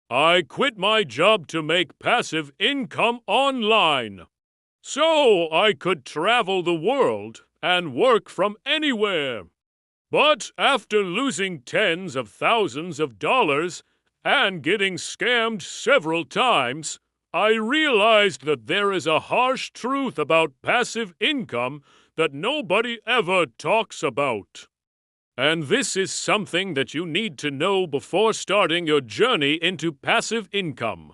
I quit my job to make passive income online, so I could travel the world and work from anywhere. But after losing tens of thousands of dollars and getting scammed several times, I realized that there is a harsh truth about passive income that nobody ever talks about. And this is something that you need to know before starting your journey into passive income.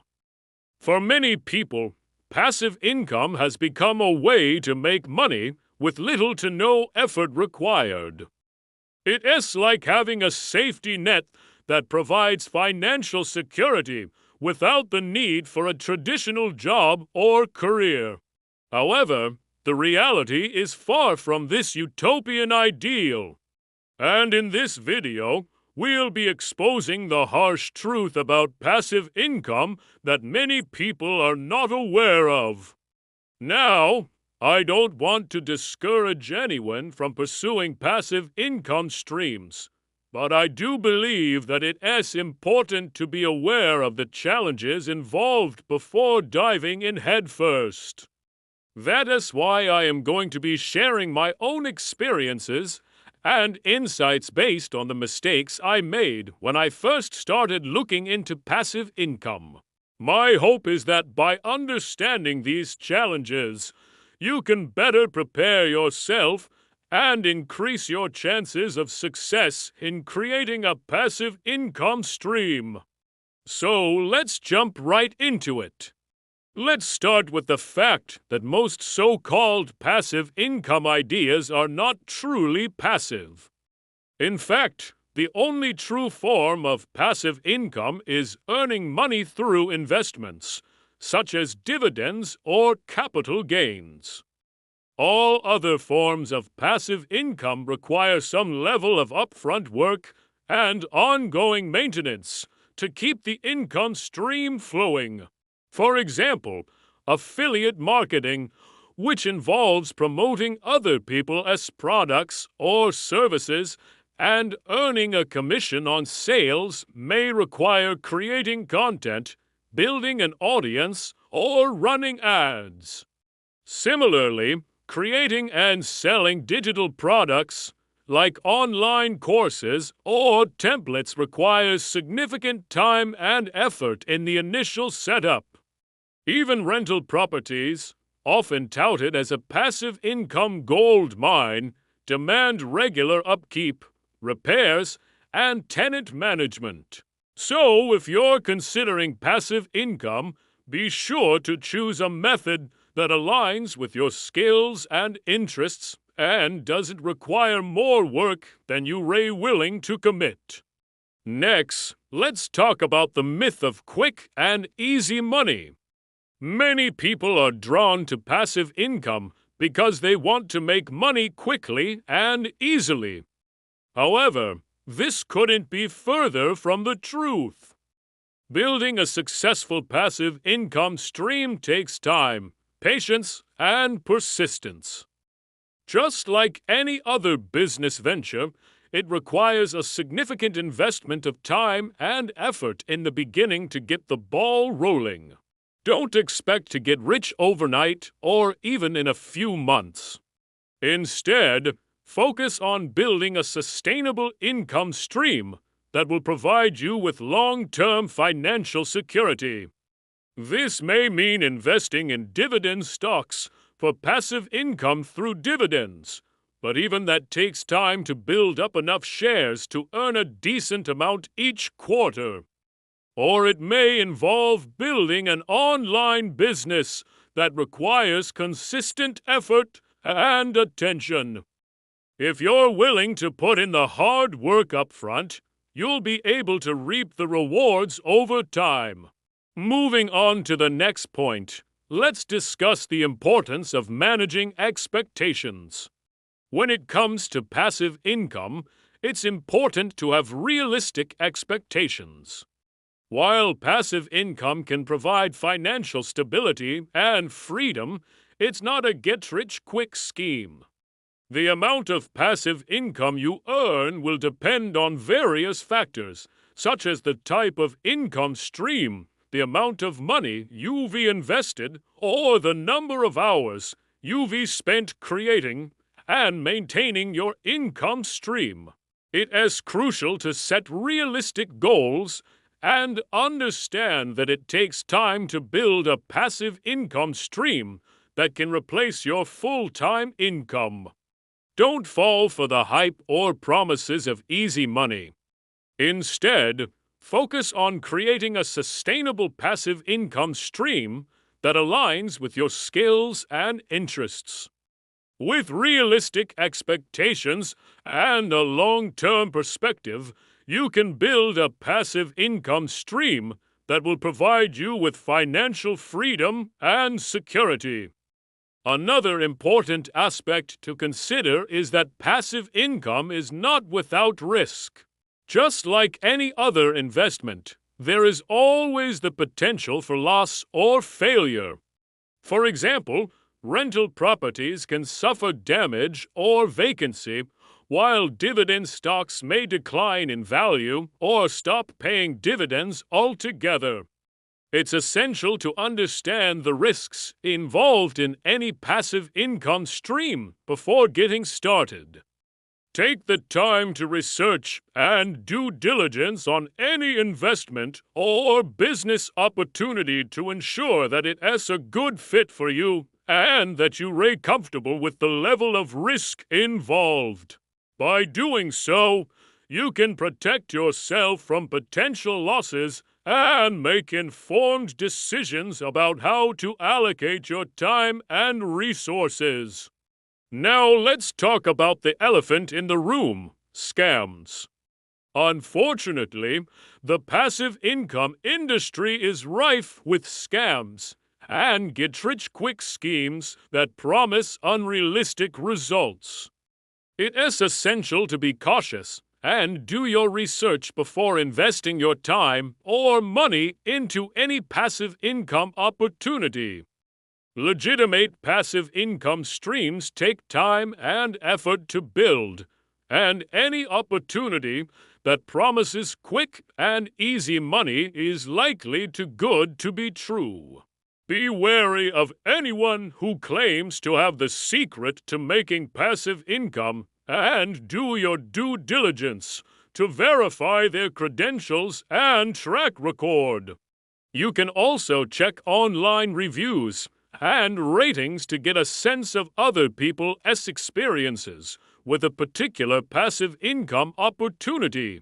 For many people, passive income has become a way to make money with little to no effort required. It is like having a safety net that provides financial security without the need for a traditional job or career. However, the reality is far from this utopian ideal. And in this video, we'll be exposing the harsh truth about passive income that many people are not aware of. Now, I don't want to discourage anyone from pursuing passive income streams, but I do believe that it is important to be aware of the challenges involved before diving in headfirst. That is why I am going to be sharing my own experiences and insights based on the mistakes I made when I first started looking into passive income. My hope is that by understanding these challenges, you can better prepare yourself and increase your chances of success in creating a passive income stream. So let's jump right into it. Let's start with the fact that most so-called passive income ideas are not truly passive. In fact, the only true form of passive income is earning money through investments, such as dividends or capital gains. All other forms of passive income require some level of upfront work and ongoing maintenance to keep the income stream flowing. For example, affiliate marketing, which involves promoting other people as products or services and earning a commission on sales, may require creating content, building an audience, or running ads. Similarly, creating and selling digital products, like online courses or templates, requires significant time and effort in the initial setup. Even rental properties, often touted as a passive income gold mine, demand regular upkeep, repairs, and tenant management. So, if you're considering passive income, be sure to choose a method that aligns with your skills and interests and doesn't require more work than you're willing to commit. Next, let's talk about the myth of quick and easy money. Many people are drawn to passive income because they want to make money quickly and easily. However, this couldn't be further from the truth. Building a successful passive income stream takes time, patience, and persistence. Just like any other business venture, it requires a significant investment of time and effort in the beginning to get the ball rolling. Don't expect to get rich overnight or even in a few months. Instead, focus on building a sustainable income stream that will provide you with long-term financial security. This may mean investing in dividend stocks for passive income through dividends, but even that takes time to build up enough shares to earn a decent amount each quarter. Or it may involve building an online business that requires consistent effort and attention. If you're willing to put in the hard work up front, you'll be able to reap the rewards over time. Moving on to the next point, let's discuss the importance of managing expectations. When it comes to passive income, it's important to have realistic expectations. While passive income can provide financial stability and freedom, it's not a get-rich-quick scheme. The amount of passive income you earn will depend on various factors, such as the type of income stream, the amount of money you've invested, or the number of hours you've spent creating and maintaining your income stream. It is crucial to set realistic goals and understand that it takes time to build a passive income stream that can replace your full-time income. Don't fall for the hype or promises of easy money. Instead, focus on creating a sustainable passive income stream that aligns with your skills and interests. With realistic expectations and a long-term perspective, you can build a passive income stream that will provide you with financial freedom and security. Another important aspect to consider is that passive income is not without risk. Just like any other investment, there is always the potential for loss or failure. For example, rental properties can suffer damage or vacancy, while dividend stocks may decline in value or stop paying dividends altogether. It's essential to understand the risks involved in any passive income stream before getting started. Take the time to research and due diligence on any investment or business opportunity to ensure that it is a good fit for you and that you are comfortable with the level of risk involved. By doing so, you can protect yourself from potential losses and make informed decisions about how to allocate your time and resources. Now let's talk about the elephant in the room, scams. Unfortunately, the passive income industry is rife with scams and get-rich-quick schemes that promise unrealistic results. It is essential to be cautious and do your research before investing your time or money into any passive income opportunity. Legitimate passive income streams take time and effort to build, and any opportunity that promises quick and easy money is likely too good to be true. Be wary of anyone who claims to have the secret to making passive income, and do your due diligence to verify their credentials and track record. You can also check online reviews and ratings to get a sense of other people's experiences with a particular passive income opportunity.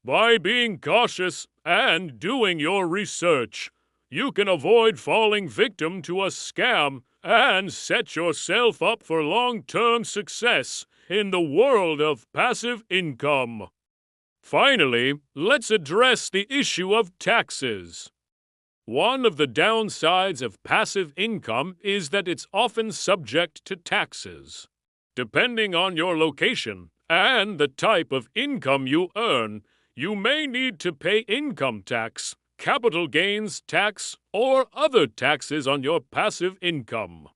By being cautious and doing your research, you can avoid falling victim to a scam and set yourself up for long-term success in the world of passive income. Finally, let's address the issue of taxes. One of the downsides of passive income is that it's often subject to taxes. Depending on your location and the type of income you earn, you may need to pay income tax, capital gains tax, or other taxes on your passive income.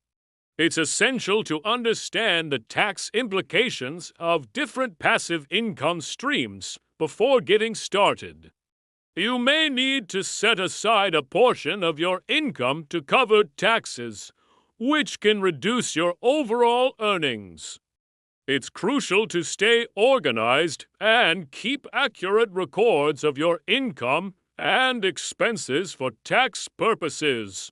It's essential to understand the tax implications of different passive income streams before getting started. You may need to set aside a portion of your income to cover taxes, which can reduce your overall earnings. It's crucial to stay organized and keep accurate records of your income and expenses for tax purposes.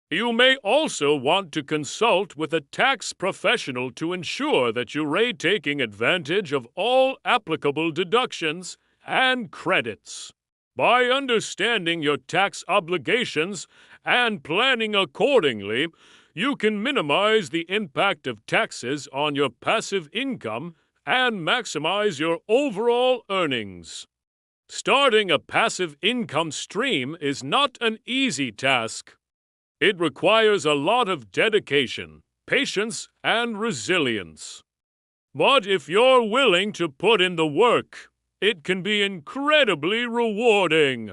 You may also want to consult with a tax professional to ensure that you are taking advantage of all applicable deductions and credits. By understanding your tax obligations and planning accordingly, you can minimize the impact of taxes on your passive income and maximize your overall earnings. Starting a passive income stream is not an easy task. It requires a lot of dedication, patience, and resilience. But if you're willing to put in the work, it can be incredibly rewarding.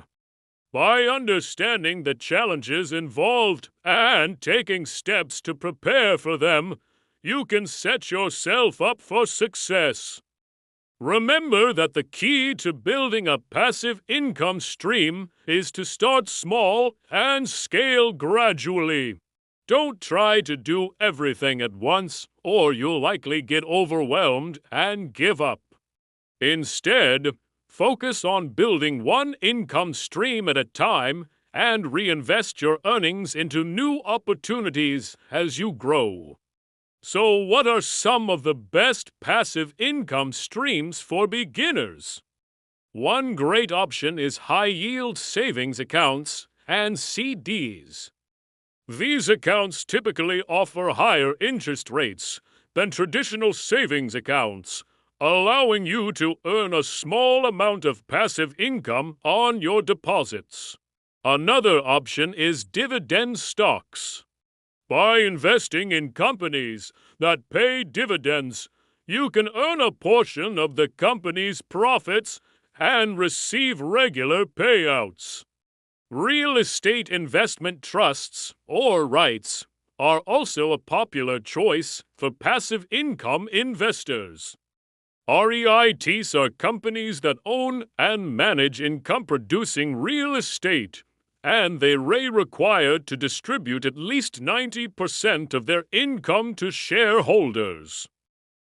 By understanding the challenges involved and taking steps to prepare for them, you can set yourself up for success. Remember that the key to building a passive income stream is to start small and scale gradually. Don't try to do everything at once, or you'll likely get overwhelmed and give up. Instead, focus on building one income stream at a time and reinvest your earnings into new opportunities as you grow. So, what are some of the best passive income streams for beginners? One great option is high-yield savings accounts and CDs. These accounts typically offer higher interest rates than traditional savings accounts, allowing you to earn a small amount of passive income on your deposits. Another option is dividend stocks. By investing in companies that pay dividends, you can earn a portion of the company's profits and receive regular payouts. Real estate investment trusts, or REITs, are also a popular choice for passive income investors. REITs are companies that own and manage income-producing real estate, and they are required to distribute at least 90% of their income to shareholders.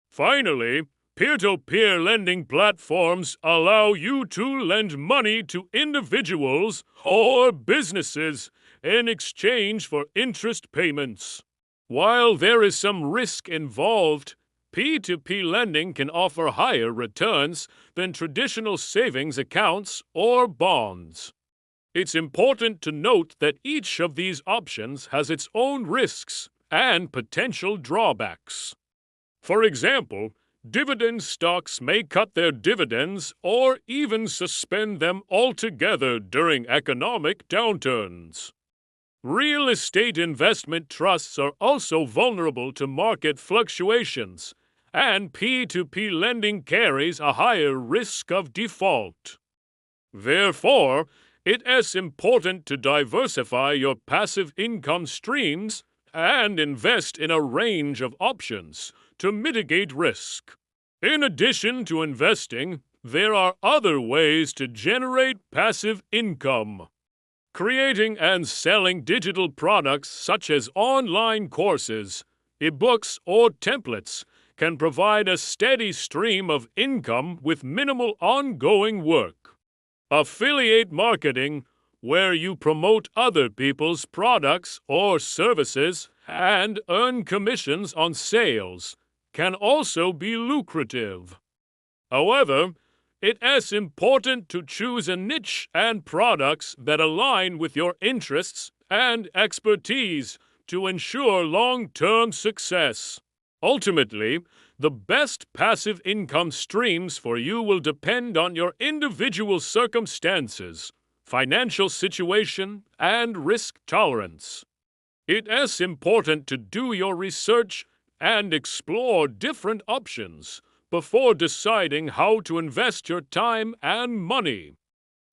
Finally, peer-to-peer lending platforms allow you to lend money to individuals or businesses in exchange for interest payments. While there is some risk involved, P2P lending can offer higher returns than traditional savings accounts or bonds. It's important to note that each of these options has its own risks and potential drawbacks. For example, dividend stocks may cut their dividends or even suspend them altogether during economic downturns. Real estate investment trusts are also vulnerable to market fluctuations, and P2P lending carries a higher risk of default. Therefore, it is important to diversify your passive income streams and invest in a range of options to mitigate risk. In addition to investing, there are other ways to generate passive income. Creating and selling digital products such as online courses, ebooks, or templates can provide a steady stream of income with minimal ongoing work. Affiliate marketing, where you promote other people's products or services and earn commissions on sales, can also be lucrative. However, it is important to choose a niche and products that align with your interests and expertise to ensure long-term success. Ultimately, the best passive income streams for you will depend on your individual circumstances, financial situation, and risk tolerance. It is important to do your research and explore different options before deciding how to invest your time and money.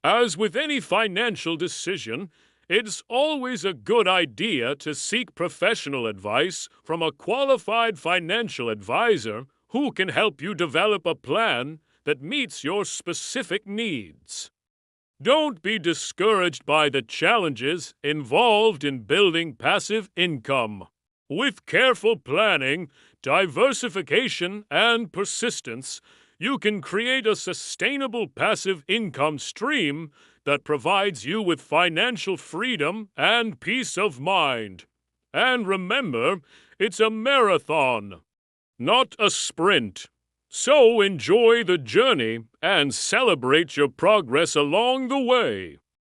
As with any financial decision, it's always a good idea to seek professional advice from a qualified financial advisor who can help you develop a plan that meets your specific needs. Don't be discouraged by the challenges involved in building passive income. With careful planning, diversification, and persistence, you can create a sustainable passive income stream that provides you with financial freedom and peace of mind. And remember, it's a marathon, not a sprint. So enjoy the journey and celebrate your progress along the way.